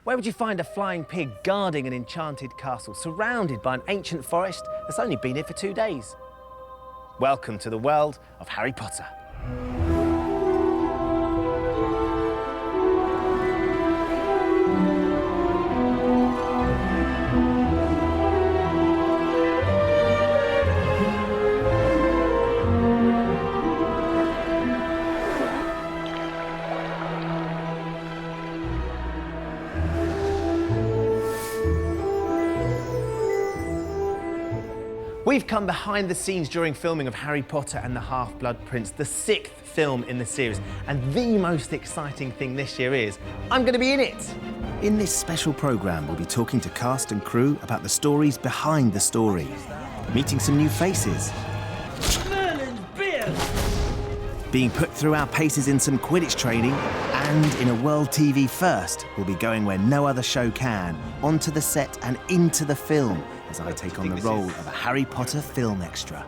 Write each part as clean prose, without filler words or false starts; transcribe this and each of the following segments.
Where would you find a flying pig guarding an enchanted castle, surrounded by an ancient forest that's only been here for 2 days? Welcome to the world of Harry Potter. We've come behind the scenes during filming of Harry Potter and the Half-Blood Prince, the 6th film in the series. And the most exciting thing this year is, I'm going to be in it. In this special programme, we'll be talking to cast and crew about the stories behind the story, meeting some new faces, being put through our paces in some Quidditch training, and in a World TV first, we'll be going where no other show can, onto the set and into the film, as I take on the role of a Harry Potter film extra.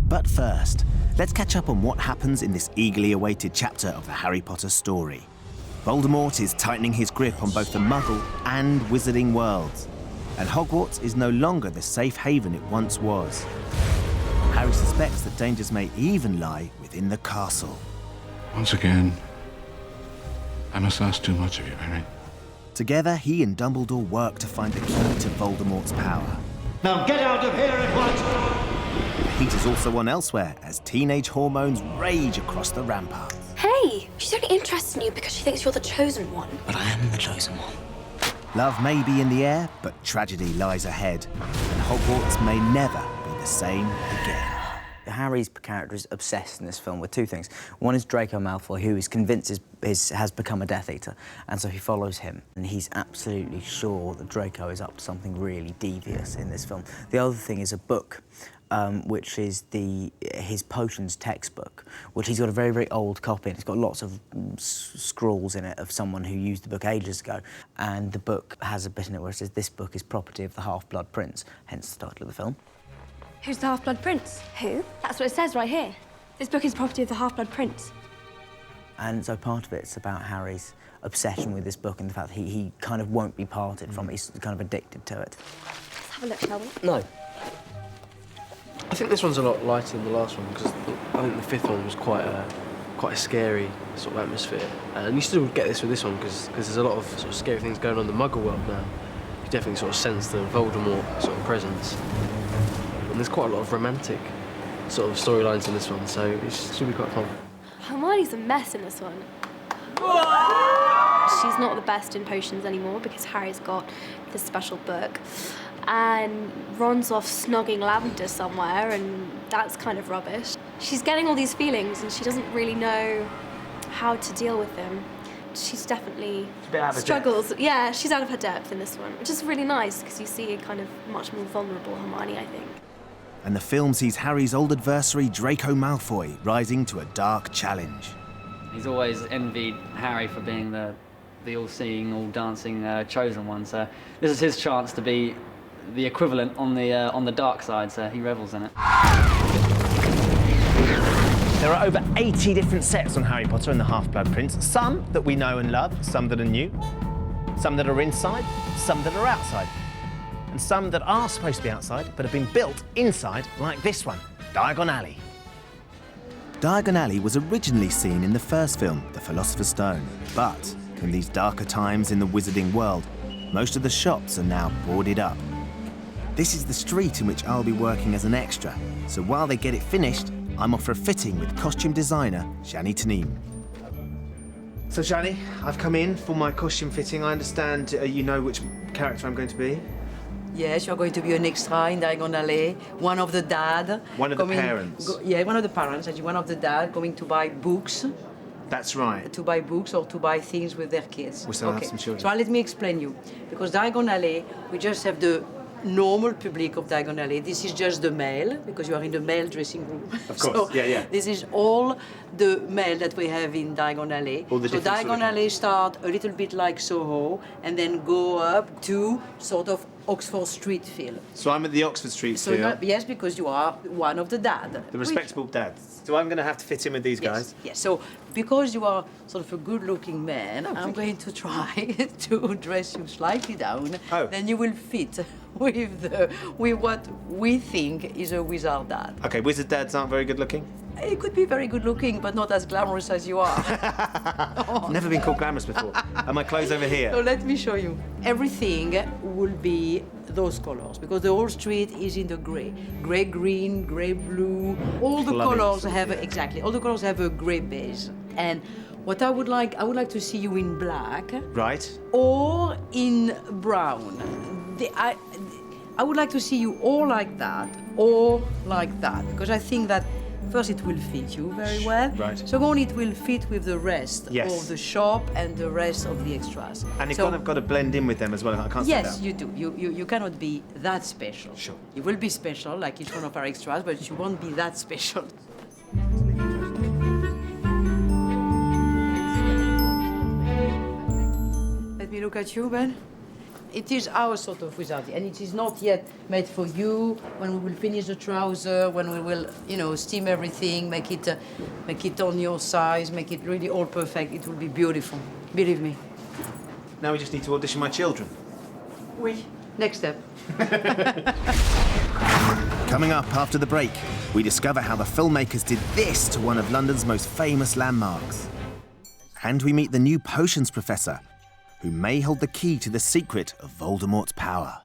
But first, let's catch up on what happens in this eagerly awaited chapter of the Harry Potter story. Voldemort is tightening his grip on both the Muggle and Wizarding worlds, and Hogwarts is no longer the safe haven it once was. Harry suspects that dangers may even lie within the castle. Once again, I must ask too much of you, Harry. Together, he and Dumbledore work to find the key to Voldemort's power. Now get out of here at once! The heat is also on elsewhere as teenage hormones rage across the ramparts. Hey, she's only interested in you because she thinks you're the chosen one. But I am the chosen one. Love may be in the air, but tragedy lies ahead, and Hogwarts may never be the same again. Harry's character is obsessed in this film with two things. One is Draco Malfoy, who is convinced has become a Death Eater, and so he follows him. And he's absolutely sure that Draco is up to something really devious in this film. The other thing is a book, which is his potions textbook, which he's got a very, very old copy, and it's got lots of scrawls in it of someone who used the book ages ago. And the book has a bit in it where it says, "This book is property of the Half-Blood Prince," hence the title of the film. Who's the Half-Blood Prince? Who? That's what it says right here. This book is property of the Half-Blood Prince. And so part of it's about Harry's obsession with this book and the fact that he kind of won't be parted from it. He's kind of addicted to it. Let's have a look, shall we? No. I think this one's a lot lighter than the last one because I think the 5th one was quite a scary sort of atmosphere. And you still get this with this one because there's a lot of sort of scary things going on in the Muggle world now. You definitely sort of sense the Voldemort sort of presence. And there's quite a lot of romantic sort of storylines in this one, so it should be quite fun. Hermione's a mess in this one. She's not the best in potions anymore because Harry's got this special book. And Ron's off snogging Lavender somewhere, and that's kind of rubbish. She's getting all these feelings, and she doesn't really know how to deal with them. She's definitely struggles. Yeah, she's out of her depth in this one, which is really nice because you see a kind of much more vulnerable Hermione, I think. And the film sees Harry's old adversary, Draco Malfoy, rising to a dark challenge. He's always envied Harry for being the all-seeing, all-dancing chosen one, so this is his chance to be the equivalent on the dark side, so he revels in it. There are over 80 different sets on Harry Potter and the Half-Blood Prince, some that we know and love, some that are new, some that are inside, some that are outside, and some that are supposed to be outside but have been built inside, like this one, Diagon Alley. Diagon Alley was originally seen in the first film, The Philosopher's Stone, but in these darker times in the Wizarding world, most of the shops are now boarded up. This is the street in which I'll be working as an extra, so while they get it finished, I'm off for a fitting with costume designer Shani Tanim. So, Shani, I've come in for my costume fitting. I understand you know which character I'm going to be. Yes, you're going to be an extra in Diagon Alley, one of the dad. One of the parents? One of the parents, actually, one of the dad going to buy books. That's right. To buy books or to buy things with their kids. We still have some children. So let me explain you. Because Diagon Alley, we just have the normal public of Diagon Alley. This is just the male, because you are in the male dressing room. Of course, so yeah. This is all the male that we have in Diagon Alley. All the so different Diagon Alley start a little bit like Soho and then go up to sort of Oxford Street feel. So I'm at the Oxford Street So yes, because you are one of the dad. The respectable dads. So I'm going to have to fit in with these guys? Yes. So because you are sort of a good-looking man, I'm going to try to dress you slightly down. Oh. Then you will fit with what we think is a wizard dad. OK, wizard dads aren't very good-looking? It could be very good-looking, but not as glamorous as you are. I've never been called glamorous before. Are my clothes over here? So let me show you. Everything will be those colors, because the whole street is in the grey. Grey, green, grey, blue. All the colors have, exactly, all the colors have a grey base. And what I would like to see you in black. Right. Or in brown. I would like to see you or like that, or like that, because I think that first it will fit you very well. Right. Second, it will fit with the rest of the shop and the rest of the extras. And you've kind of got to blend in with them as well. I can't stand out. Yes, you do. You cannot be that special. Sure. You will be special, like each one of our extras, but you won't be that special. Let me look at you, Ben. It is our sort of wizard, and it is not yet made for you. When we will finish the trouser, when we will, steam everything, make it on your size, make it really all perfect, it will be beautiful. Believe me. Now we just need to audition my children. Oui. Next step. Coming up after the break, we discover how the filmmakers did this to one of London's most famous landmarks. And we meet the new potions professor, who may hold the key to the secret of Voldemort's power.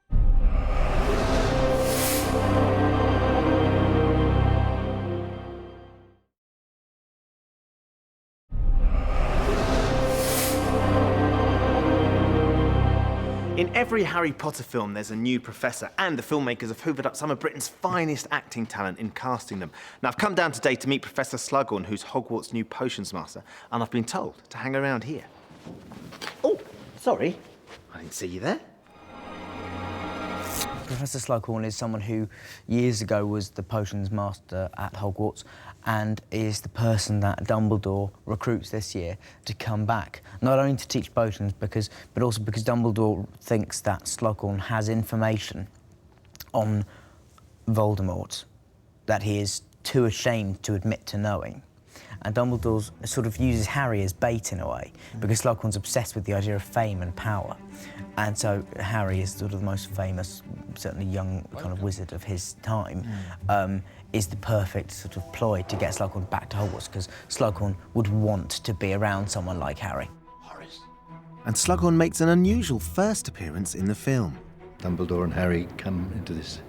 In every Harry Potter film, there's a new professor, and the filmmakers have hoovered up some of Britain's finest acting talent in casting them. Now, I've come down today to meet Professor Slughorn, who's Hogwarts' new potions master, and I've been told to hang around here. Oh, sorry. I didn't see you there. Professor Slughorn is someone who years ago was the potions master at Hogwarts and is the person that Dumbledore recruits this year to come back, not only to teach potions, but also because Dumbledore thinks that Slughorn has information on Voldemort that he is too ashamed to admit to knowing. And Dumbledore sort of uses Harry as bait in a way, because Slughorn's obsessed with the idea of fame and power. And so Harry is sort of the most famous, certainly young kind of wizard of his time, is the perfect sort of ploy to get Slughorn back to Hogwarts, because Slughorn would want to be around someone like Harry. And Slughorn makes an unusual first appearance in the film. Dumbledore and Harry come into this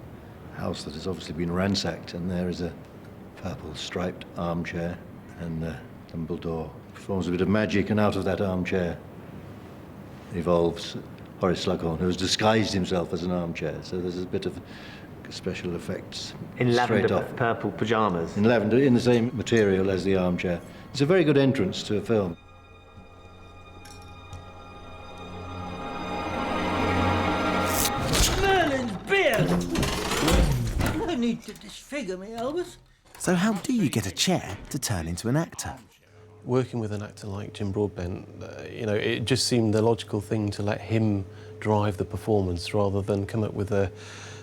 house that has obviously been ransacked, and there is a purple striped armchair, and Dumbledore performs a bit of magic, and out of that armchair evolves Horace Slughorn, who has disguised himself as an armchair. So there's a bit of special effects. In lavender straight off. purple pyjamas. In lavender, in the same material as the armchair. It's a very good entrance to a film. Merlin's beard! No need to disfigure me, Albus. So how do you get a chair to turn into an actor? Working with an actor like Jim Broadbent, it just seemed the logical thing to let him drive the performance rather than come up with a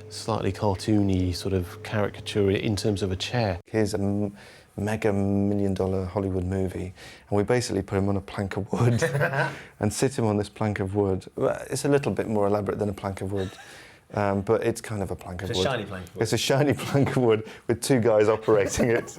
slightly cartoony sort of caricature in terms of a chair. Here's a mega $1 million Hollywood movie, and we basically put him on a plank of wood and sit him on this plank of wood. It's a little bit more elaborate than a plank of wood. But it's kind of a plank of wood. It's a shiny plank of wood. It's a shiny plank of wood with two guys operating it.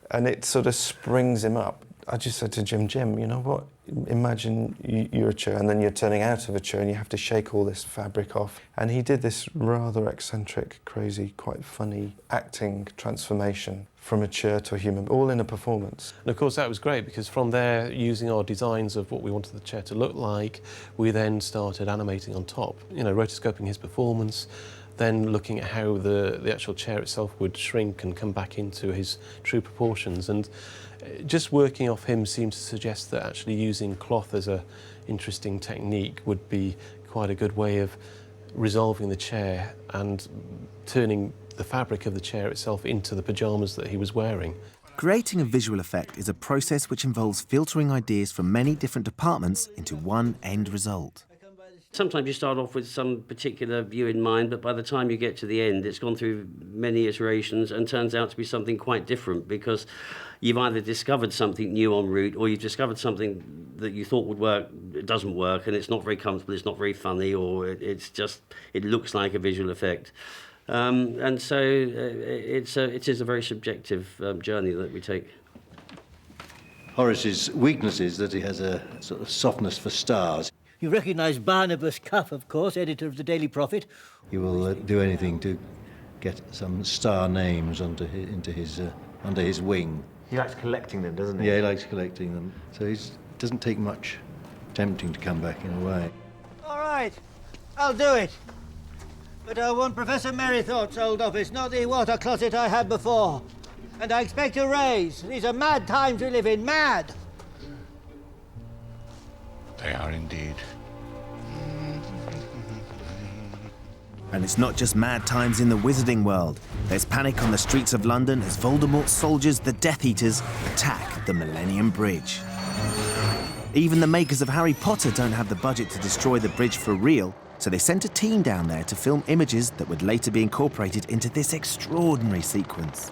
And it sort of springs him up. I just said to Jim, you know what? Imagine you're a chair and then you're turning out of a chair and you have to shake all this fabric off. And he did this rather eccentric, crazy, quite funny acting transformation from a chair to a human, all in a performance. And of course that was great, because from there, using our designs of what we wanted the chair to look like, we then started animating on top, rotoscoping his performance, then looking at how the actual chair itself would shrink and come back into his true proportions. And just working off him seemed to suggest that actually using cloth as a interesting technique would be quite a good way of resolving the chair and turning the fabric of the chair itself into the pyjamas that he was wearing. Creating a visual effect is a process which involves filtering ideas from many different departments into one end result. Sometimes you start off with some particular view in mind, but by the time you get to the end, it's gone through many iterations and turns out to be something quite different, because you've either discovered something new en route, or you've discovered something that you thought would work, it doesn't work, and it's not very comfortable, it's not very funny, or it looks like a visual effect. And so it is a very subjective journey that we take. Horace's weakness is that he has a sort of softness for stars. You recognise Barnabas Cuff, of course, editor of the Daily Prophet. He will do anything to get some star names under his wing. He likes collecting them, doesn't he? Yeah, he likes collecting them. So it doesn't take much tempting to come back in a way. All right, I'll do it. But I want Professor Merrythorpe's old office, not the water closet I had before. And I expect a raise. These are mad times we live in, mad. They are indeed. And it's not just mad times in the wizarding world. There's panic on the streets of London as Voldemort's soldiers, the Death Eaters, attack the Millennium Bridge. Even the makers of Harry Potter don't have the budget to destroy the bridge for real, so they sent a team down there to film images that would later be incorporated into this extraordinary sequence.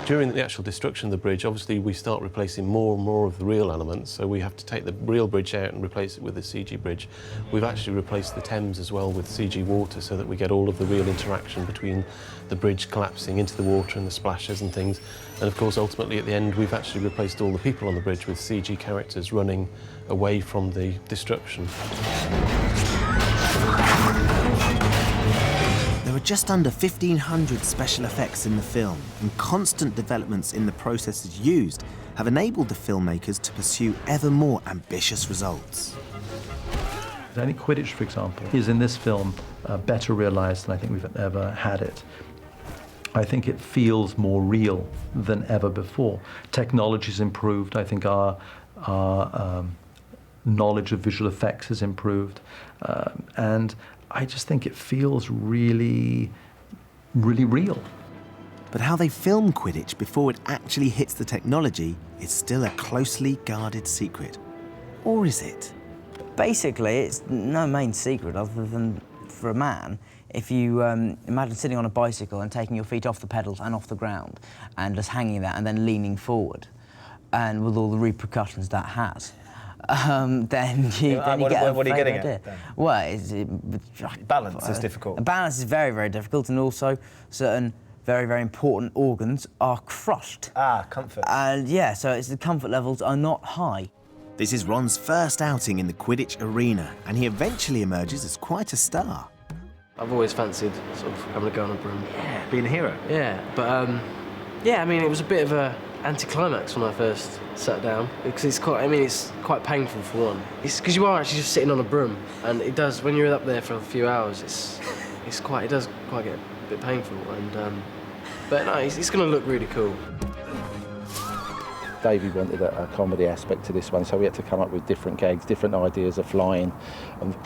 During the actual destruction of the bridge, obviously we start replacing more and more of the real elements, so we have to take the real bridge out and replace it with the CG bridge. We've actually replaced the Thames as well with CG water so that we get all of the real interaction between the bridge collapsing into the water and the splashes and things. And of course, ultimately at the end, we've actually replaced all the people on the bridge with CG characters running away from the destruction. There are just under 1,500 special effects in the film, and constant developments in the processes used have enabled the filmmakers to pursue ever more ambitious results. I think Quidditch, for example, is in this film better realised than I think we've ever had it. I think it feels more real than ever before. Technology's improved. I think our knowledge of visual effects has improved, and I just think it feels really, really real. But how they film Quidditch before it actually hits the technology is still a closely guarded secret. Or is it? Basically, it's no main secret other than for a man. If you imagine sitting on a bicycle and taking your feet off the pedals and off the ground and just hanging there and then leaning forward, and with all the repercussions that has, then you get what are you getting at? Well, balance is difficult. Balance is very, very difficult, and also certain very, very important organs are crushed. Comfort. And yeah, so it's the comfort levels are not high. This is Ron's first outing in the Quidditch arena, and he eventually emerges as quite a star. I've always fancied sort of having a go on a broom. Yeah, being a hero. Yeah, but yeah, I mean, it was a bit of a anticlimax when I first sat down, because it's quite painful for one. It's because you are actually just sitting on a broom, and it does, when you're up there for a few hours, it does quite get a bit painful, and but no, it's going to look really cool. Davey wanted a comedy aspect to this one, so we had to come up with different gags, different ideas of flying,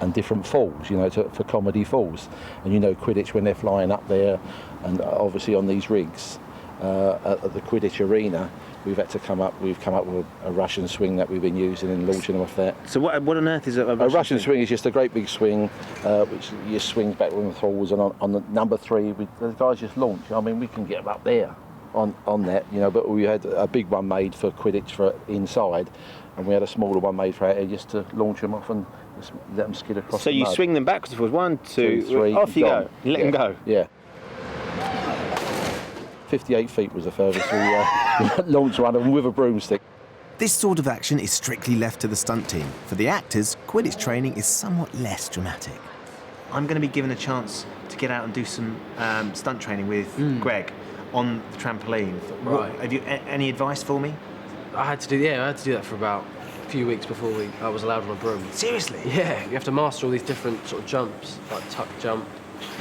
and different falls, you know, for comedy falls. And you know, Quidditch, when they're flying up there, and obviously on these rigs at the Quidditch arena, we've come up with a Russian swing that we've been using and launching them off that. So what on earth is a Russian swing? Is just a great big swing, which you swing back and forwards, and on the number 3, the guys just launch. I mean, we can get them up there on that, you know, but we had a big one made for Quidditch for inside, and we had a smaller one made for out here just to launch them off and just let them skid across the mud. So you swing them backwards and forwards, 1, 2, 3, off you go. You let them go. Yeah. 58 feet was the furthest we launched one of them with a broomstick. This sort of action is strictly left to the stunt team. For the actors, Quidditch training is somewhat less dramatic. I'm going to be given a chance to get out and do some stunt training with Greg on the trampoline. Right. Have you any advice for me? I had to do that for about a few weeks before I was allowed on a broom. Seriously? Yeah, you have to master all these different sort of jumps, like tuck jump.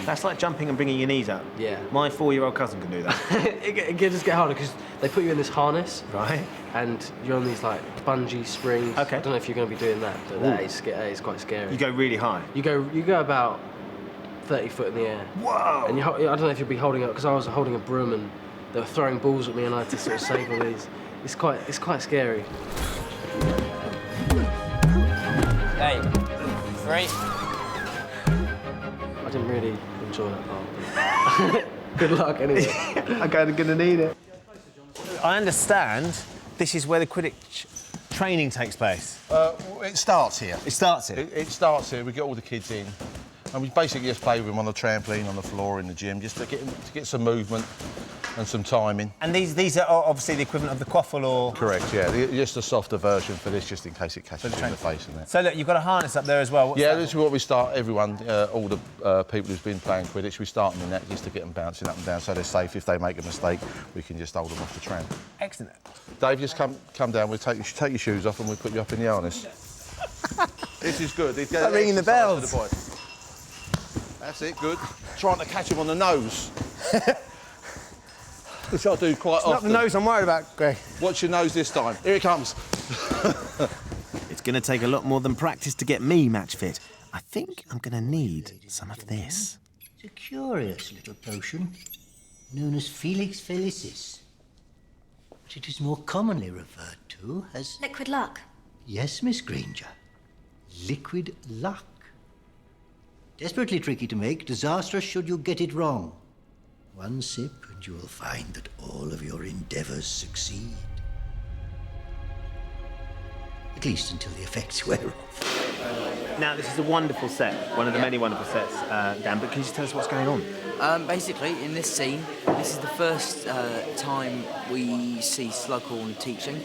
That's like jumping and bringing your knees up. Yeah. My 4-year-old cousin can do that. it just get harder because they put you in this harness. Right. And you're on these like bungee springs. Okay. I don't know if you're going to be doing that, but that is quite scary. You go really high. You go about 30 foot in the air. Whoa! And I don't know if you'll be holding up, because I was holding a broom and they were throwing balls at me and I had to sort of save all these. It's quite scary. Hey, Great. I didn't really enjoy that part. Good luck, anyway. I'm going to need it. I understand this is where the Quidditch training takes place. It starts here. It starts here? It starts here. We get all the kids in. And we basically just play with them on the trampoline, on the floor, in the gym, just to get some movement and some timing. And these are obviously the equivalent of the quaffle or... Correct, yeah. Just a softer version for this, just in case it catches you in the face and that. So, look, you've got a harness up there as well. What's yeah, that? this is what we start everyone, all the people who's been playing Quidditch, we start them in that just to get them bouncing up and down so they're safe. If they make a mistake, we can just hold them off the tram. Excellent. Dave, just come down. We'll take your shoes off and we'll put you up in the harness. This is good. I'm ringing the bells. That's it, good. Trying to catch him on the nose. Which I do quite often. Not the nose I'm worried about, Greg. Watch your nose this time. Here it comes. It's going to take a lot more than practice to get me match fit. I think I'm going to need some of this. It's a curious little potion, known as Felix Felicis. But it is more commonly referred to as... Liquid luck. Yes, Miss Granger. Liquid luck. Desperately tricky to make, disastrous should you get it wrong. One sip and you will find that all of your endeavours succeed. At least until the effects wear off. Now, this is a wonderful set, one of the many wonderful sets, Dan, but can you just tell us what's going on? Basically, in this scene, this is the first time we see Slughorn teaching,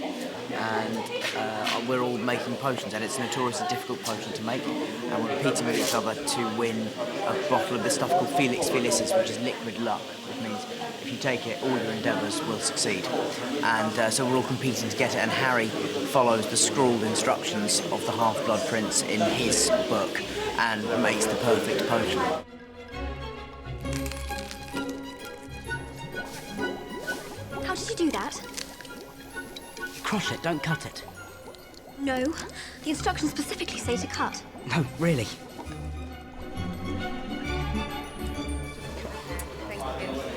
and we're all making potions, and it's a notoriously difficult potion to make, and we're competing with each other to win a bottle of this stuff called Felix Felicis, which is liquid luck, which means if you take it, all your endeavours will succeed. And so we're all competing to get it, and Harry follows the scrawled instructions of the Half-Blood Prince in his book and makes the perfect potion. How did you do that? Crush it, don't cut it. No. The instructions specifically say to cut. No, really.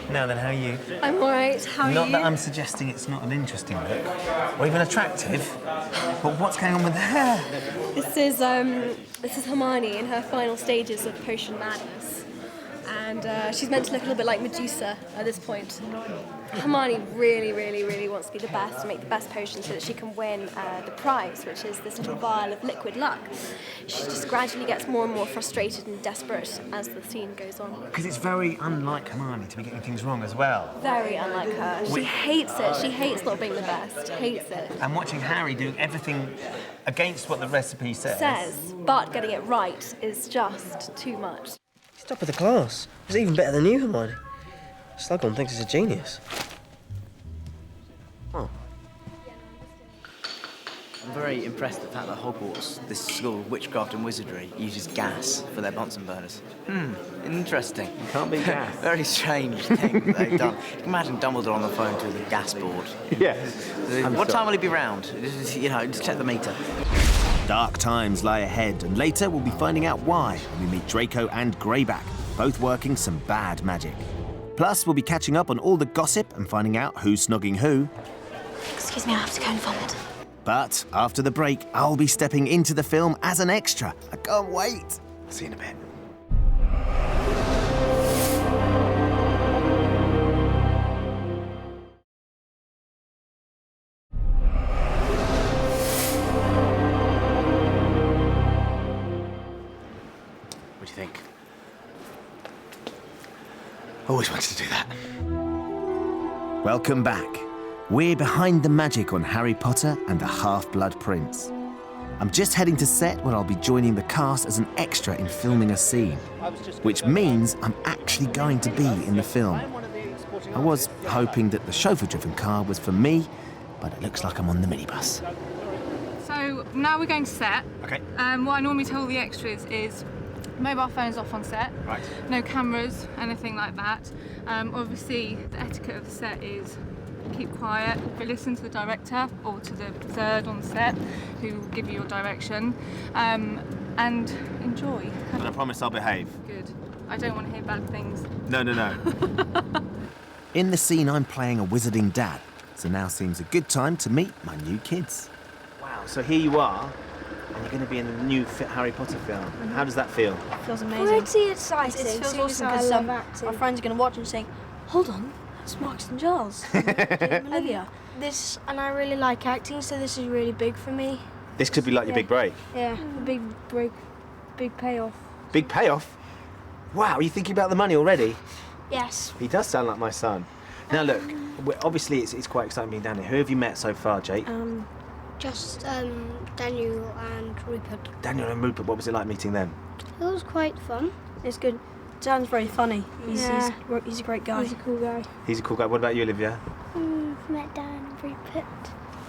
Now then, how are you? I'm all right. How are you? Not that I'm suggesting it's not an interesting look, or even attractive, but what's going on with the hair? This is Hermione in her final stages of potion madness. And she's meant to look a little bit like Medusa at this point. Hermione really, really, really wants to be the best and make the best potion so that she can win the prize, which is this little vial of liquid luck. She just gradually gets more and more frustrated and desperate as the scene goes on. Because it's very unlike Hermione to be getting things wrong as well. Very unlike her. She hates it. She hates not being the best. Hates it. And watching Harry doing everything against what the recipe says. But getting it right is just too much. He's top of the class. He's even better than you, Hermione. Slughorn thinks he's a genius. Oh. I'm very impressed at the fact that Hogwarts, this school of witchcraft and wizardry, uses gas for their Bunsen burners. Interesting. You can't be gas. Very strange thing that they've done. You can imagine Dumbledore on the phone to the gas board. Yeah. What time will he be round? You know, just check the meter. Dark times lie ahead, and later we'll be finding out why when we meet Draco and Greyback, both working some bad magic. Plus, we'll be catching up on all the gossip and finding out who's snogging who. Excuse me, I have to go and vomit. But after the break, I'll be stepping into the film as an extra. I can't wait. See you in a bit. What do you think? Always wanted to do that. Welcome back. We're behind the magic on Harry Potter and the Half-Blood Prince. I'm just heading to set where I'll be joining the cast as an extra in filming a scene, which means I'm actually going to be in the film. I was hoping that the chauffeur-driven car was for me, but it looks like I'm on the minibus. So now we're going to set. Okay. What I normally tell the extras is mobile phones off on set. Right. No cameras, anything like that. Obviously, the etiquette of the set is keep quiet, listen to the director or to the third on the set who will give you your direction, and enjoy. And I promise I'll behave. Good. I don't want to hear bad things. No. In the scene, I'm playing a wizarding dad, so now seems a good time to meet my new kids. Wow, so here you are, and you're going to be in a new Harry Potter film. How does that feel? Feels amazing. Pretty exciting. It feels seeing as awesome I because love acting. our friends are going to watch and saying, hold on, that's Marks and Giles. Olivia. And I really like acting, so this is really big for me. This could be like your big break. Yeah, a big break, big payoff. Big payoff? Wow, are you thinking about the money already? Yes. He does sound like my son. Now look, obviously it's quite exciting being down here. Who have you met so far, Jake? Just Daniel and Rupert. Daniel and Rupert, what was it like meeting them? It was quite fun. It's good. Dan's very funny. He's a great guy. He's a cool guy. He's a cool guy. What about you, Olivia? Met Dan and Rupert.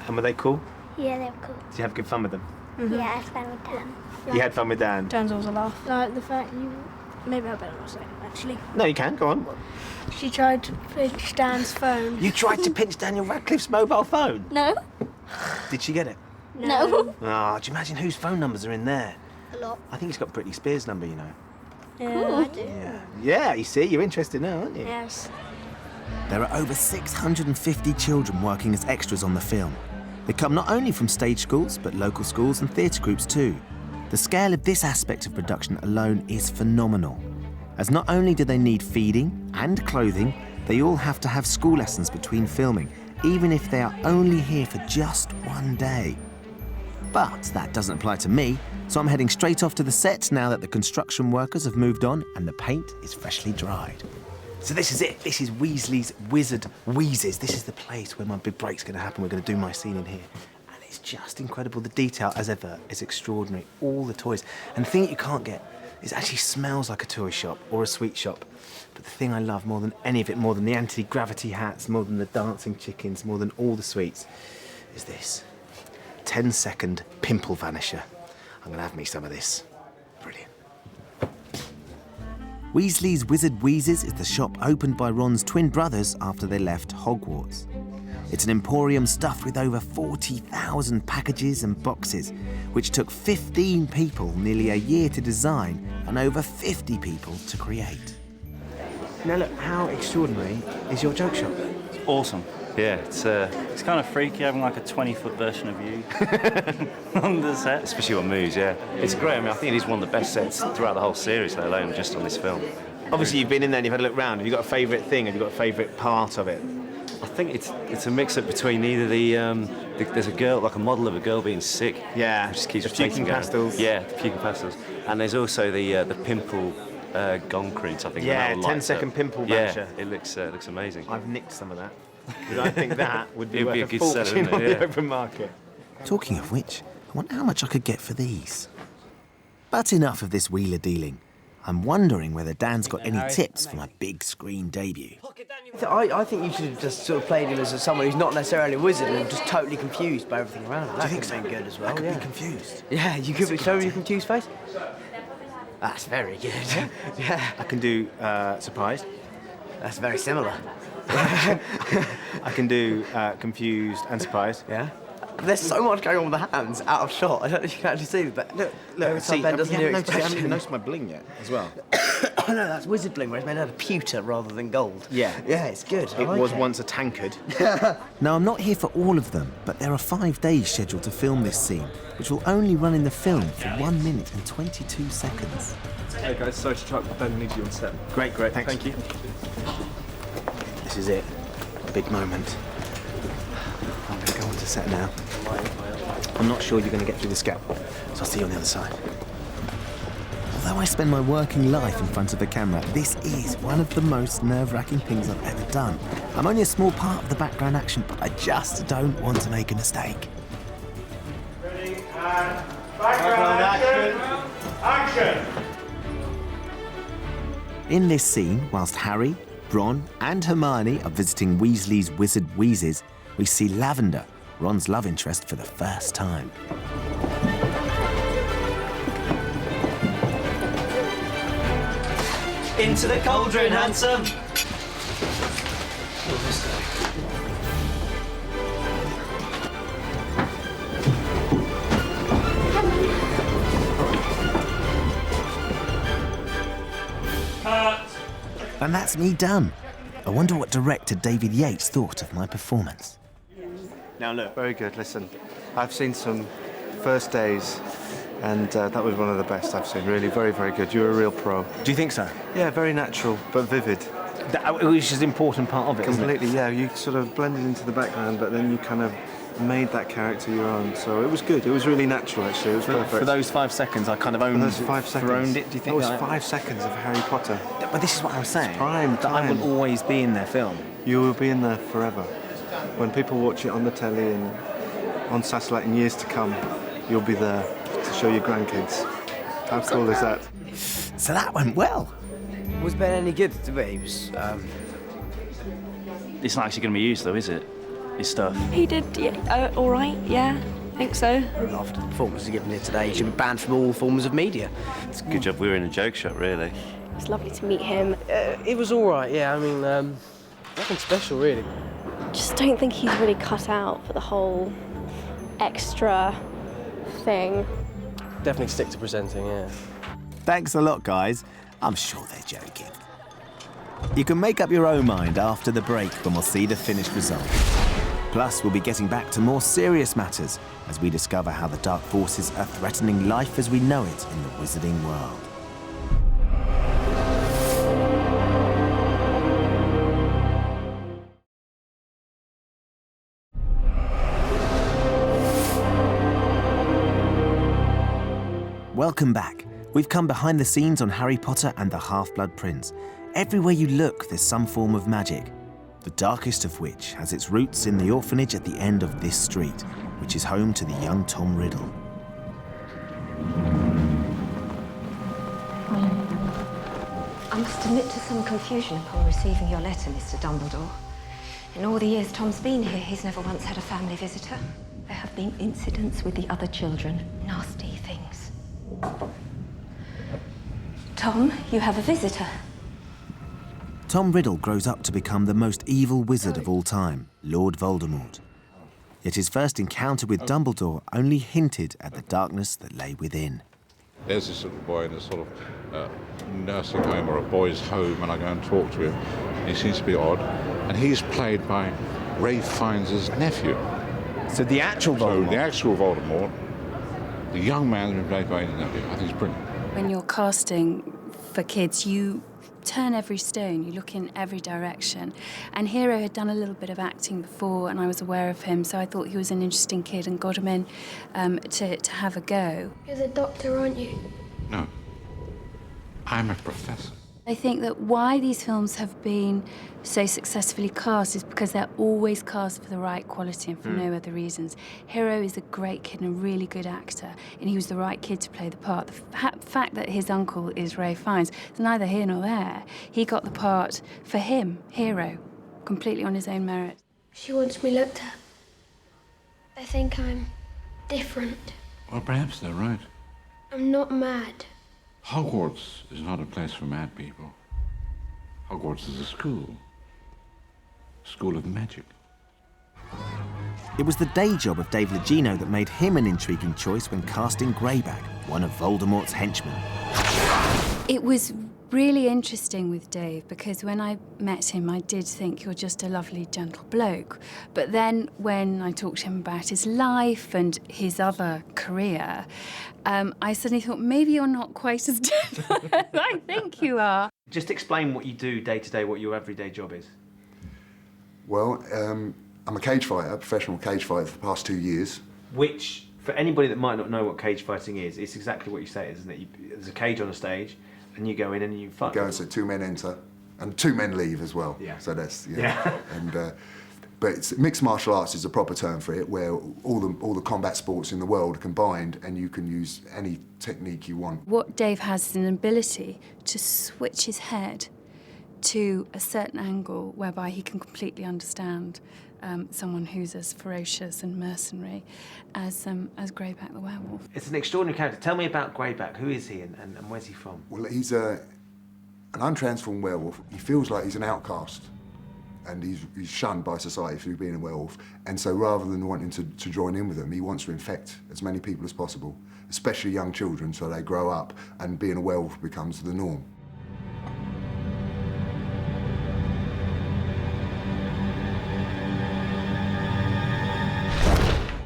And were they cool? Yeah, they were cool. Did you have good fun with them? Yeah, I had fun with Dan. You had fun with Dan? Dan's always a laugh. Like the fact you... Maybe I better not say it, actually. No, you can, go on. She tried to pinch Dan's phone. You tried to pinch Daniel Radcliffe's mobile phone? No. Did she get it? No. Ah, do you imagine whose phone numbers are in there? A lot. I think he's got Britney Spears' number, you know. Yeah, cool. I do. Yeah, you see, you're interested now, aren't you? Yes. There are over 650 children working as extras on the film. They come not only from stage schools, but local schools and theatre groups too. The scale of this aspect of production alone is phenomenal, as not only do they need feeding and clothing, they all have to have school lessons between filming, even if they are only here for just one day. But that doesn't apply to me, so I'm heading straight off to the set now that the construction workers have moved on and the paint is freshly dried. So this is it. This is Weasley's Wizard Wheezes. This is the place where my big break's going to happen. We're going to do my scene in here. And it's just incredible. The detail, as ever, is extraordinary. All the toys. And the thing that you can't get is it actually smells like a toy shop or a sweet shop. But the thing I love more than any of it, more than the anti-gravity hats, more than the dancing chickens, more than all the sweets, is this. 10-second pimple vanisher. I'm going to have me some of this. Brilliant. Weasley's Wizard Wheezes is the shop opened by Ron's twin brothers after they left Hogwarts. It's an emporium stuffed with over 40,000 packages and boxes, which took 15 people nearly a year to design and over 50 people to create. Now look, how extraordinary is your joke shop? It's awesome. Yeah, it's kind of freaky having like a 20-foot version of you on the set. Especially on moves, yeah. It's great. I mean, I think it is one of the best sets throughout the whole series, let alone just on this film. Obviously, you've been in there and you've had a look round. Have you got a favourite thing? Have you got a favourite part of it? I think it's a mix-up between either there's a girl, like a model of a girl being sick. Yeah, which just keeps the puking pastels. Yeah, the puking pastels. And there's also the pimple concrete, I think. Yeah, 10-second pimple vanisher. Yeah, it looks amazing. I've nicked some of that. Because I think that would be It'd worth be a a good fortune seller, on wouldn't it? the open market. Talking of which, I wonder how much I could get for these. But enough of this wheeler dealing. I'm wondering whether Dan's got any tips for my big screen debut. I think you should have just sort of played him as someone who's not necessarily a wizard and just totally confused by everything around him. Do you think so? so? Good as well. I could yeah. be confused. Yeah, you could be. Show me your confused face. That's very good. Yeah. I can do surprised. That's very similar. I can do confused and surprised. Yeah. There's so much going on with the hands out of shot. I don't know if you can actually see, but look. see, Ben doesn't haven't even noticed my bling yet, as well. Oh no, that's wizard bling, where it's made out of pewter rather than gold. Yeah. Yeah, it's good. It was once a tankard. Now, I'm not here for all of them, but there are 5 days scheduled to film this scene, which will only run in the film for 1 minute and 22 seconds. Hey guys, sorry to try, but Ben needs you on set. Great, thanks. Thank you. This is it. A big moment. I'm going to go onto set now. I'm not sure you're going to get through this gap, so I'll see you on the other side. Although I spend my working life in front of the camera, this is one of the most nerve-wracking things I've ever done. I'm only a small part of the background action, but I just don't want to make a mistake. Ready, and background action! In this scene, whilst Harry, Ron and Hermione are visiting Weasley's Wizard Wheezes, we see Lavender, Ron's love interest, for the first time. Into the cauldron, handsome! And that's me done. I wonder what director David Yates thought of my performance. Now look. Very good. Listen, I've seen some first days And that was one of the best I've seen, really. Very, very good. You're a real pro. Do you think so? Yeah, very natural, but vivid. Which is an important part of it, Completely, isn't it? yeah. You sort of blended into the background, but then you kind of made that character your own. So it was good. It was really natural, actually. It was perfect. For those 5 seconds, I kind of owned, For those 5 seconds. owned it. Do you think that was 5 seconds of Harry Potter? But this is what I was saying. Prime that I will always be in their film. You will be in there forever. When people watch it on the telly and on satellite in years to come, you'll be there to show your grandkids. How cool is that? So that went well. Was Ben any good to be? He was, It's not actually going to be used, though, is it? His stuff. He did, yeah, all right, yeah, I think so. After the performance he's given here today, he should be banned from all forms of media. It's a good job we were in a joke shop, really. It's lovely to meet him. It was all right, yeah. I mean, nothing special, really. Just don't think he's really cut out for the whole extra thing. Definitely stick to presenting, yeah. Thanks a lot, guys. I'm sure they're joking. You can make up your own mind after the break when we'll see the finished result. Plus, we'll be getting back to more serious matters as we discover how the dark forces are threatening life as we know it in the wizarding world. Welcome back. We've come behind the scenes on Harry Potter and the Half-Blood Prince. Everywhere you look, there's some form of magic, the darkest of which has its roots in the orphanage at the end of this street, which is home to the young Tom Riddle. I must admit to some confusion upon receiving your letter, Mr. Dumbledore. In all the years Tom's been here, he's never once had a family visitor. There have been incidents with the other children, nasty things. Tom, you have a visitor. Tom Riddle grows up to become the most evil wizard of all time, Lord Voldemort. Yet his first encounter with Dumbledore only hinted at the darkness that lay within. There's this little boy in a sort of nursing home or a boys' home, and I go and talk to him. He seems to be odd, and he's played by Ralph Fiennes' nephew. So the actual Voldemort? So the actual Voldemort, the young man has been played by his nephew. I think he's brilliant. When you're casting for kids, you turn every stone, you look in every direction. And Hero had done a little bit of acting before, and I was aware of him, so I thought he was an interesting kid and got him in to have a go. You're the doctor, aren't you? No. I'm a professor. I think that why these films have been so successfully cast is because they're always cast for the right quality and for no other reasons. Hero is a great kid and a really good actor, and he was the right kid to play the part. The fact that his uncle is Ralph Fiennes is neither here nor there. He got the part for him, Hero, completely on his own merit. She wants me looked at. They think I'm different. Well, perhaps they're right. I'm not mad. Hogwarts is not a place for mad people. Hogwarts is a school. School of magic. It was the day job of Dave Legino that made him an intriguing choice when casting Greyback, one of Voldemort's henchmen. It was really interesting with Dave because when I met him, I did think you're just a lovely, gentle bloke. But then when I talked to him about his life and his other career, I suddenly thought, maybe you're not quite as gentle as I think you are. Just explain what you do day to day, what your everyday job is. Well, I'm a cage fighter, a professional cage fighter for the past 2 years. Which, for anybody that might not know what cage fighting is, it's exactly what you say, isn't it? There's a cage on a stage, and you go in and you fight. Go and so 2 men enter, and 2 men leave as well. Yeah. So that's Yeah. And but it's, mixed martial arts is a proper term for it, where all the combat sports in the world are combined, and you can use any technique you want. What Dave has is an ability to switch his head to a certain angle whereby he can completely understand someone who's as ferocious and mercenary as Greyback the werewolf. It's an extraordinary character. Tell me about Greyback. Who is he and where's he from? Well, he's an untransformed werewolf. He feels like he's an outcast, and he's shunned by society through being a werewolf. And so rather than wanting to join in with them, he wants to infect as many people as possible, especially young children, so they grow up and being a werewolf becomes the norm.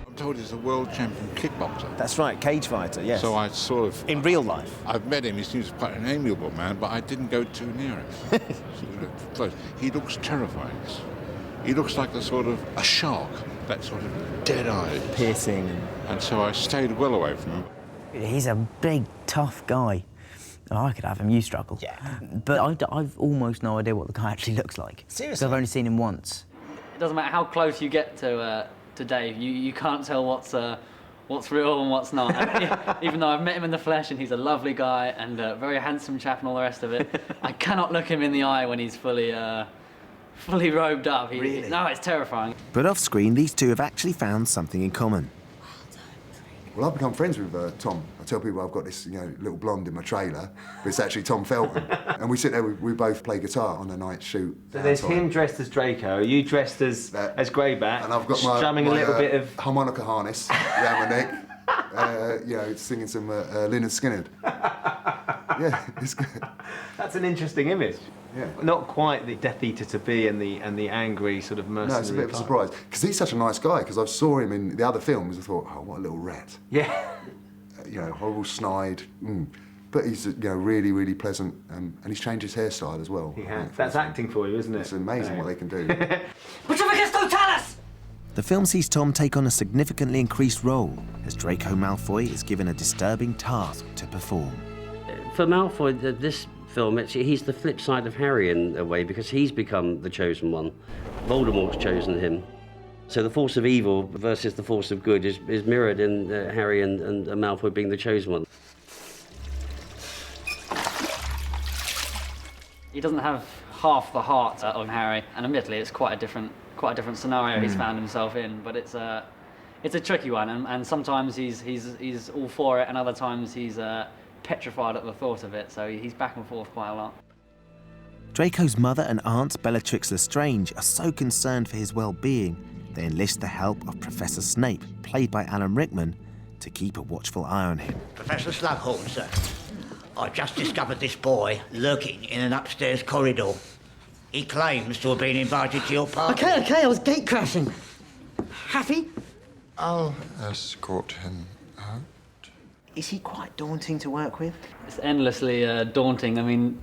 I'm told is a world champion kickboxer. That's right, cage fighter, yes. So I sort of... In real life? I've met him. He seems quite an amiable man, but I didn't go too near him. Close. He looks terrifying. He looks like a shark, that sort of dead-eyed. Piercing. And so I stayed well away from him. He's a big, tough guy. I could have him, you struggle. Yeah. But I've almost no idea what the guy actually looks like. Seriously? I've only seen him once. It doesn't matter how close you get to Dave, you can't tell what's real and what's not. And even though I've met him in the flesh and he's a lovely guy and a very handsome chap and all the rest of it, I cannot look him in the eye when he's fully robed up. Really? No, it's terrifying. But off screen, these two have actually found something in common. Well, I've become friends with Tom. I tell people I've got this, little blonde in my trailer, but it's actually Tom Felton. And we sit there, we both play guitar on a night shoot. So there's him dressed as Draco, you dressed as Greyback, and I've got strumming a little bit of harmonica harness around my neck, singing some Lynyrd Skynyrd. Yeah, it's good. That's an interesting image. Yeah. Not quite the Death Eater to be and the angry sort of mercenary. No, it's a bit of a surprise because he's such a nice guy. Because I saw him in the other films, I thought, oh, what a little rat. Yeah. Horrible snide. But he's really, really pleasant, and he's changed his hairstyle as well. He has. That's acting for you, isn't it? It's amazing what they can do. The film sees Tom take on a significantly increased role as Draco Malfoy is given a disturbing task to perform. For Malfoy, this film, he's the flip side of Harry in a way because he's become the chosen one. Voldemort's chosen him. So the force of evil versus the force of good is mirrored in Harry and Malfoy being the chosen one. He doesn't have half the heart of Harry, and admittedly, it's quite a different scenario he's found himself in. But it's a tricky one, and sometimes he's all for it, and other times he's petrified at the thought of it. So he's back and forth quite a lot. Draco's mother and aunt, Bellatrix Lestrange, are so concerned for his well-being, they enlist the help of Professor Snape, played by Alan Rickman, to keep a watchful eye on him. Professor Slughorn, sir. I've just discovered this boy lurking in an upstairs corridor. He claims to have been invited to your party. Okay, I was gate crashing. Happy? I'll escort him out. Is he quite daunting to work with? It's endlessly daunting. I mean,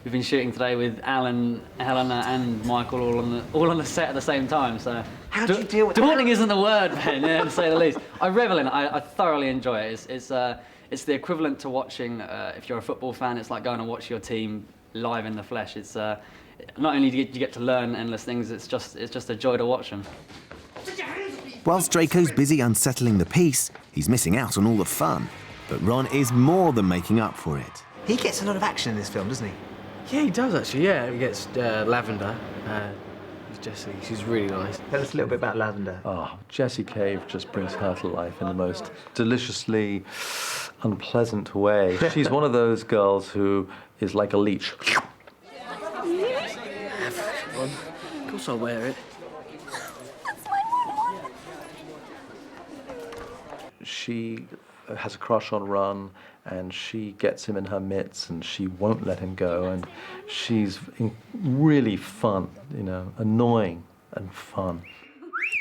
we've been shooting today with Alan, Helena, and Michael all on the set at the same time. So how do you deal with daunting? Isn't the word, Ben, to say the least. I revel in it. I thoroughly enjoy it. It's the equivalent to watching. If you're a football fan, it's like going to watch your team live in the flesh. It's not only do you get to learn endless things. It's just a joy to watch them. Whilst Draco's busy unsettling the peace, he's missing out on all the fun. But Ron is more than making up for it. He gets a lot of action in this film, doesn't he? Yeah, he does actually. Yeah, he gets Lavender. Jessie, she's really nice. Tell us a little bit about Lavender. Oh, Jessie Cave just brings her to life in the most deliciously unpleasant way. She's one of those girls who is like a leech. Of course I'll wear it. She has a crush on Ron, and she gets him in her mitts, and she won't let him go, and she's really fun, annoying and fun.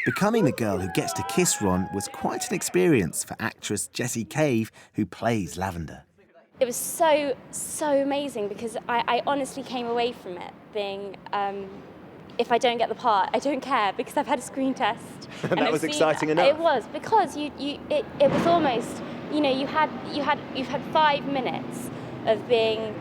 Becoming the girl who gets to kiss Ron was quite an experience for actress Jessie Cave, who plays Lavender. It was so amazing because I honestly came away from it being, if I don't get the part, I don't care because I've had a screen test. That was exciting enough. It was because it was almost, you've had 5 minutes of being,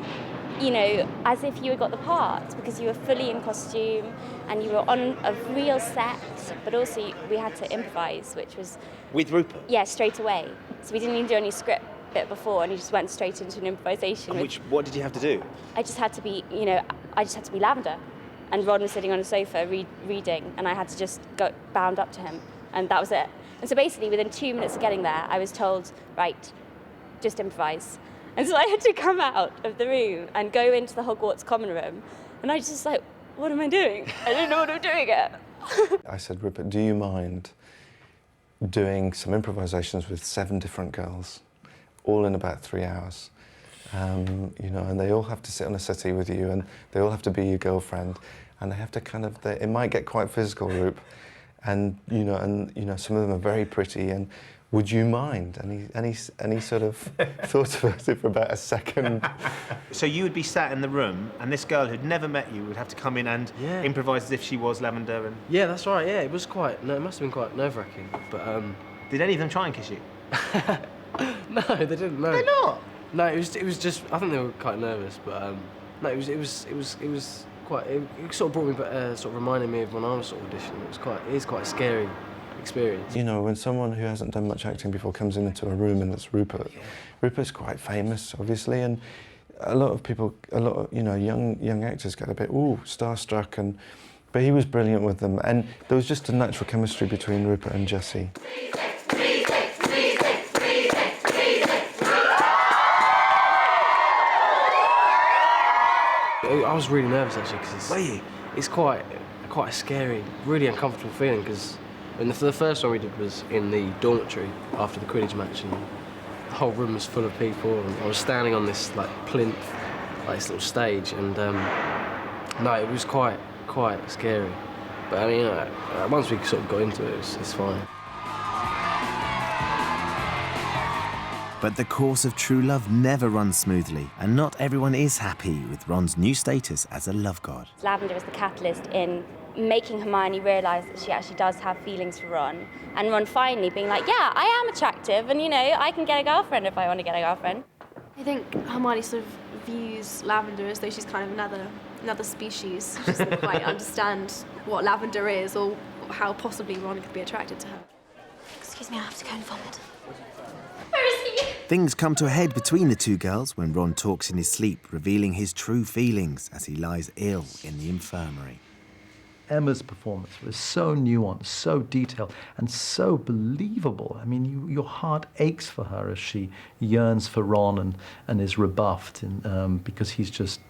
as if you had got the part because you were fully in costume and you were on a real set, but also we had to improvise, which was with Rupert. Yeah, straight away. So we didn't even do any script bit before, and you just went straight into an improvisation. And what did you have to do? I just had to be, Lavender. And Ron was sitting on a sofa reading, and I had to just go bound up to him, and that was it. And so basically, within 2 minutes of getting there, I was told, right, just improvise. And so I had to come out of the room and go into the Hogwarts common room, and I was just like, what am I doing? I don't know what I'm doing yet. I said, Rupert, do you mind doing some improvisations with 7 different girls, all in about 3 hours? And they all have to sit on a settee with you, and they all have to be your girlfriend, and they have to it might get quite physical, Rup, and some of them are very pretty. And would you mind? And he sort of thought about it for about a second. So you would be sat in the room, and this girl who'd never met you would have to come in and improvise as if she was Lavender. And yeah, that's right. Yeah, it was quite. No, it must have been quite nerve-wracking. But did any of them try and kiss you? No, they didn't. No. They're not. No, it was just. I think they were quite nervous, but no, it was quite. It sort of brought me, sort of reminded me of when I was sort of auditioning. It is quite a scary experience. You know, when someone who hasn't done much acting before comes into a room and it's Rupert. Rupert's quite famous, obviously, and a lot of people, young actors get a bit starstruck, but he was brilliant with them, and there was just a natural chemistry between Rupert and Jessie. I was really nervous actually because it's quite a scary, really uncomfortable feeling because the first one we did was in the dormitory after the Quidditch match, and the whole room was full of people, and I was standing on this plinth, this little stage, and no, it was quite scary. But I mean, once we sort of got into it, it's fine. But the course of true love never runs smoothly, and not everyone is happy with Ron's new status as a love god. Lavender is the catalyst in making Hermione realise that she actually does have feelings for Ron, and Ron finally being like, yeah, I am attractive, and I can get a girlfriend if I want to get a girlfriend. I think Hermione sort of views Lavender as though she's kind of another species. She doesn't quite understand what Lavender is or how possibly Ron could be attracted to her. Excuse me, I have to go and vomit. Where is he? Things come to a head between the two girls when Ron talks in his sleep, revealing his true feelings as he lies ill in the infirmary. Emma's performance was so nuanced, so detailed, and so believable. I mean, your heart aches for her as she yearns for Ron and is rebuffed because he's just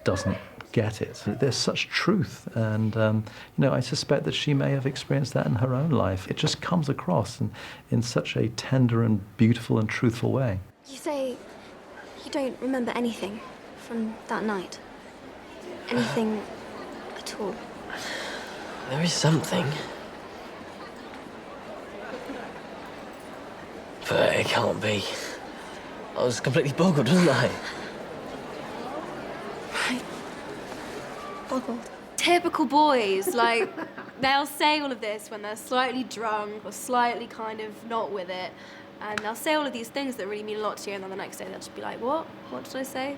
doesn't get it. There's such truth, and I suspect that she may have experienced that in her own life. It just comes across in such a tender and beautiful and truthful way. You say you don't remember anything from that night? Anything at all? There is something. But it can't be. I was completely boggled, wasn't I? Boggled. Typical boys, they'll say all of this when they're slightly drunk or slightly kind of not with it, and they'll say all of these things that really mean a lot to you, and then the next day they'll just be like, what did I say?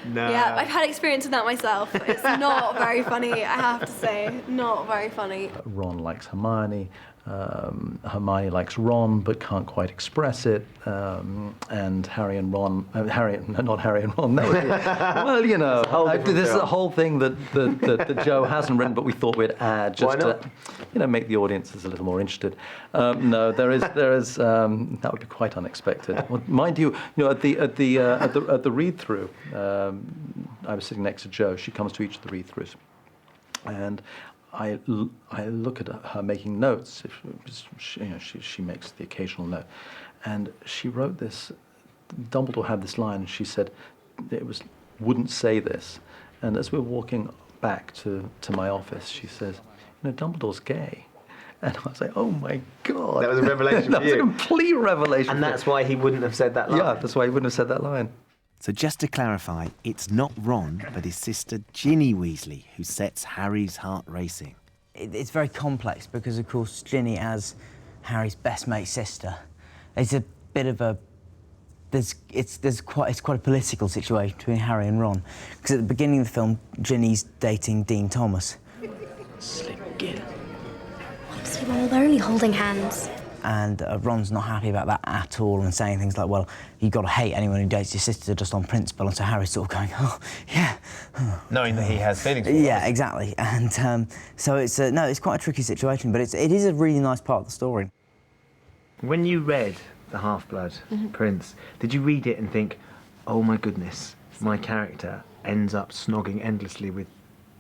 No. Yeah, I've had experience with that myself. It's not very funny, I have to say. Not very funny. Ron likes Hermione. Hermione likes Ron but can't quite express it, and Harry and Ron, not Harry and Ron, this is a whole thing that Joe hasn't written but we thought we'd add just to make the audiences a little more interested. No, there is that would be quite unexpected. Well, mind you, at the read-through, I was sitting next to Jo. She comes to each of the read-throughs, and I look at her making notes. She makes the occasional note, and she wrote this. Dumbledore had this line. She said, "It wouldn't say this." And as we're walking back to my office, she says, "Dumbledore's gay." And I was like, "Oh my God!" That was a revelation for you. That was a complete revelation. And that's why he wouldn't have said that line. Yeah, that's why he wouldn't have said that line. So just to clarify, it's not Ron, but his sister Ginny Weasley who sets Harry's heart racing. It's very complex because, of course, Ginny, as Harry's best mate's sister, it's a bit of a... It's quite a political situation between Harry and Ron. Because at the beginning of the film, Ginny's dating Dean Thomas. Slick git. Obviously, well, they're only holding hands. And Ron's not happy about that at all and saying things like, well, you've got to hate anyone who dates your sister just on principle. And so Harry's sort of going, oh, yeah. Knowing that he has feelings for her. Yeah, exactly. And so it's it's quite a tricky situation, but it is a really nice part of the story. When you read The Half-Blood Prince, did you read it and think, oh my goodness, my character ends up snogging endlessly with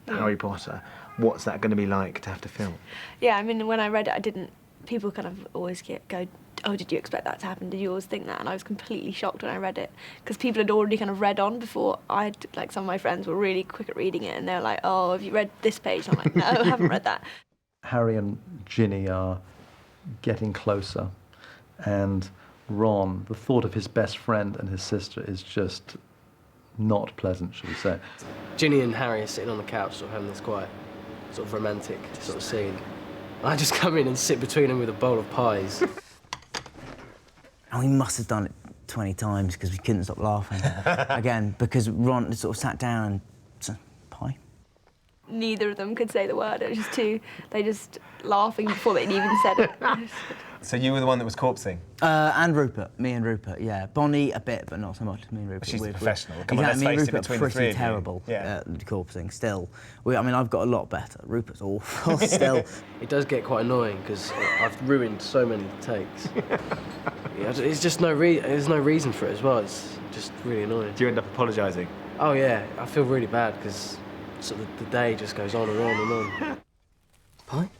Harry Potter? What's that going to be like to have to film? Yeah, I mean, when I read it, I didn't... People kind of always go, oh, did you expect that to happen? Did you always think that? And I was completely shocked when I read it, because people had already kind of read on before. Some of my friends were really quick at reading it, and they were like, oh, have you read this page? And I'm like, no, I haven't read that. Harry and Ginny are getting closer, and Ron, the thought of his best friend and his sister is just not pleasant, should we say. Ginny and Harry are sitting on the couch, sort of having this quite sort of romantic sort of scene. I just come in and sit between them with a bowl of pies. And we must have done it 20 times because we couldn't stop laughing. Again, because Ron sort of sat down and said, pie? Neither of them could say the word. It was just they just laughing before they'd even said it. So you were the one that was corpsing? And Rupert, me and Rupert, yeah. Bonnie a bit, but not so much. Me and Rupert. She's we're professional. Come on, let's me and face it, Rupert between are the three pretty of you. terrible Yeah. at corpsing still. I mean, I've got a lot better. Rupert's awful still. It does get quite annoying because I've ruined so many takes. Yeah, it's just there's no reason for it as well. It's just really annoying. Do you end up apologising? Oh yeah, I feel really bad because sort of the day just goes on and on and on. Pie?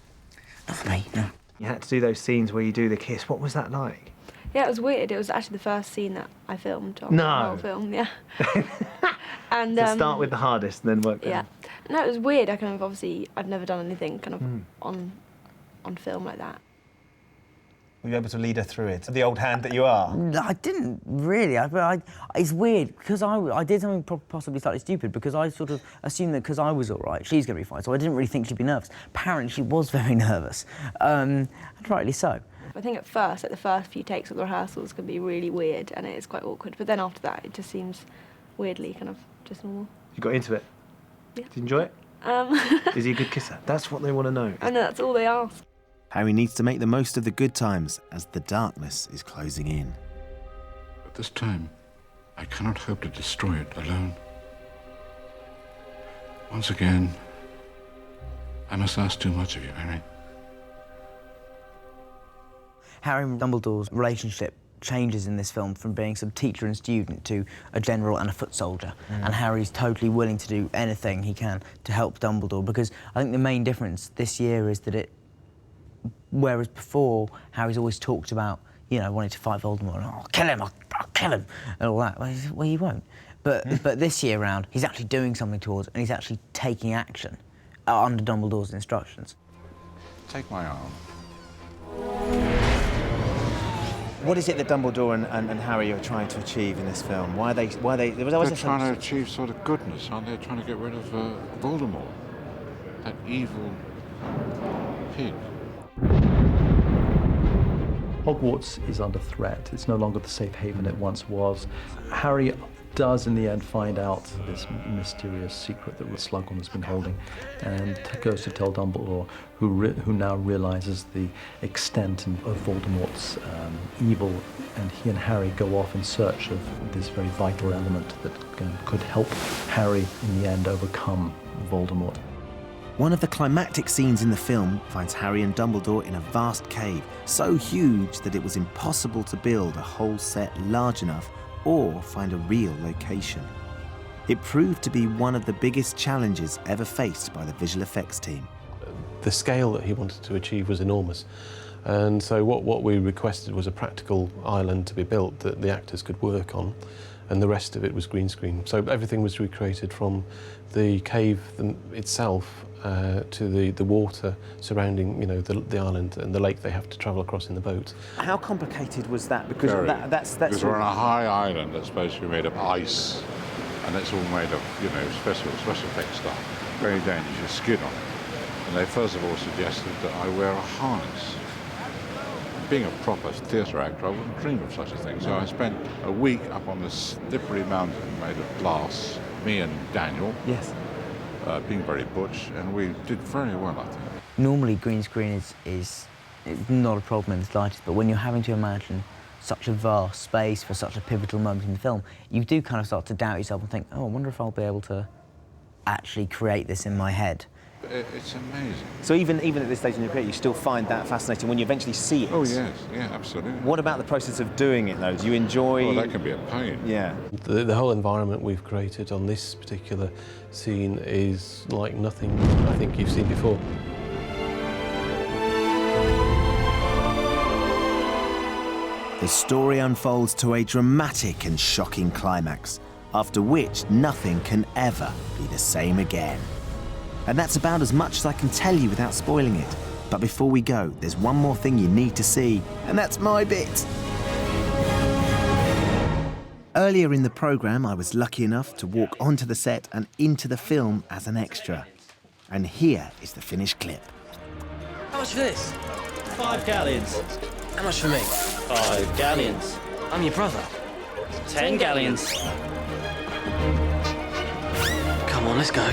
Not for me, no. You had to do those scenes where you do the kiss. What was that like? Yeah, it was weird. It was actually the first scene that I filmed on the whole film, yeah. And So start with the hardest and then work down. Yeah. No, it was weird. I kind of I've never done anything kind of on film like that. Were you able to lead her through it? The old hand that you are? I didn't really. It's weird because I did something possibly slightly stupid because I sort of assumed that because I was all right, she's going to be fine. So I didn't really think she'd be nervous. Apparently, she was very nervous, and rightly so. I think at first, the first few takes of the rehearsals can be really weird and it is quite awkward. But then after that, it just seems weirdly kind of just normal. You got into it? Yeah. Did you enjoy it? Is he a good kisser? That's what they want to know. I know, that's all they ask. Harry needs to make the most of the good times as the darkness is closing in. But this time, I cannot hope to destroy it alone. Once again, I must ask too much of you, Harry. Harry and Dumbledore's relationship changes in this film from being some teacher and student to a general and a foot soldier. And Harry's totally willing to do anything he can to help Dumbledore because I think the main difference this year is that whereas before, Harry's always talked about, you know, wanting to fight Voldemort, and, I'll kill him, I'll kill him, and all that. Well, you won't. But this year round, he's actually doing something towards it, and he's actually taking action under Dumbledore's instructions. Take my arm. What is it that Dumbledore and Harry are trying to achieve in this film? Why are they? They're trying to achieve sort of goodness, aren't they? Trying to get rid of Voldemort, that evil pig. Hogwarts is under threat. It's no longer the safe haven it once was. Harry does, in the end, find out this mysterious secret that Slughorn has been holding, and goes to tell Dumbledore, who now realizes the extent of Voldemort's evil, and he and Harry go off in search of this very vital element that could help Harry, in the end, overcome Voldemort. One of the climactic scenes in the film finds Harry and Dumbledore in a vast cave, so huge that it was impossible to build a whole set large enough or find a real location. It proved to be one of the biggest challenges ever faced by the visual effects team. The scale that he wanted to achieve was enormous, and so what we requested was a practical island to be built that the actors could work on, and the rest of it was green screen. So everything was recreated from the cave itself to the water surrounding, you know, the island and the lake they have to travel across in the boat. How complicated was that? Because that's because we're on a high island that's supposed to be made of ice, and it's all made of, you know, special effects stuff. Very dangerous, you skid on it. And they first of all suggested that I wear a harness. Being a proper theatre actor, I wouldn't dream of such a thing. So I spent a week up on this slippery mountain made of glass, me and Daniel. Yes. Being very butch, and we did very well, I think. Normally, green screen is not a problem in the slightest, but when you're having to imagine such a vast space for such a pivotal moment in the film, you do kind of start to doubt yourself and think, oh, I wonder if I'll be able to actually create this in my head. It's amazing. So even at this stage in your career, you still find that fascinating when you eventually see it? Oh, yes, yeah, absolutely. What about the process of doing it, though? Do you enjoy... Well, that can be a pain. Yeah. The whole environment we've created on this particular scene is like nothing I think you've seen before. The story unfolds to a dramatic and shocking climax, after which nothing can ever be the same again. And that's about as much as I can tell you without spoiling it. But before we go, there's one more thing you need to see, and that's my bit. Earlier in the programme, I was lucky enough to walk onto the set and into the film as an extra. And here is the finished clip. How much for this? 5 galleons. How much for me? 5 galleons. I'm your brother. 10 galleons. Come on, let's go.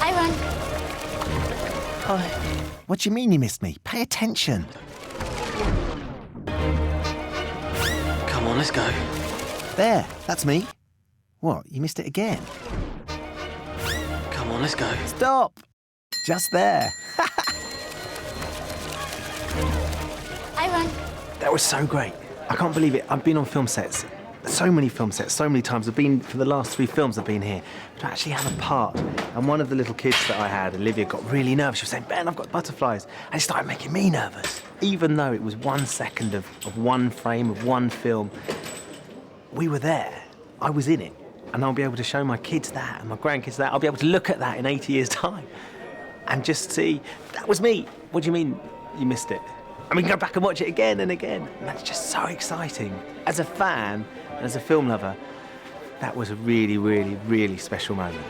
Hi, Ron. Hi. What do you mean you missed me? Pay attention. Come on, let's go. There, that's me. What, you missed it again? Come on, let's go. Stop! Just there. Hi, Ron. That was so great. I can't believe it. I've been on film sets, so many film sets, so many times. I've been, for the last 3 films I've been here, to actually have a part. And one of the little kids that I had, Olivia, got really nervous. She was saying, Ben, I've got butterflies. And it started making me nervous. Even though it was 1 second of one frame, of one film, we were there. I was in it. And I'll be able to show my kids that and my grandkids that. I'll be able to look at that in 80 years' time and just see, that was me. What do you mean you missed it? And we can go back and watch it again and again. And that's just so exciting. As a fan and as a film lover, that was a really, really, really special moment.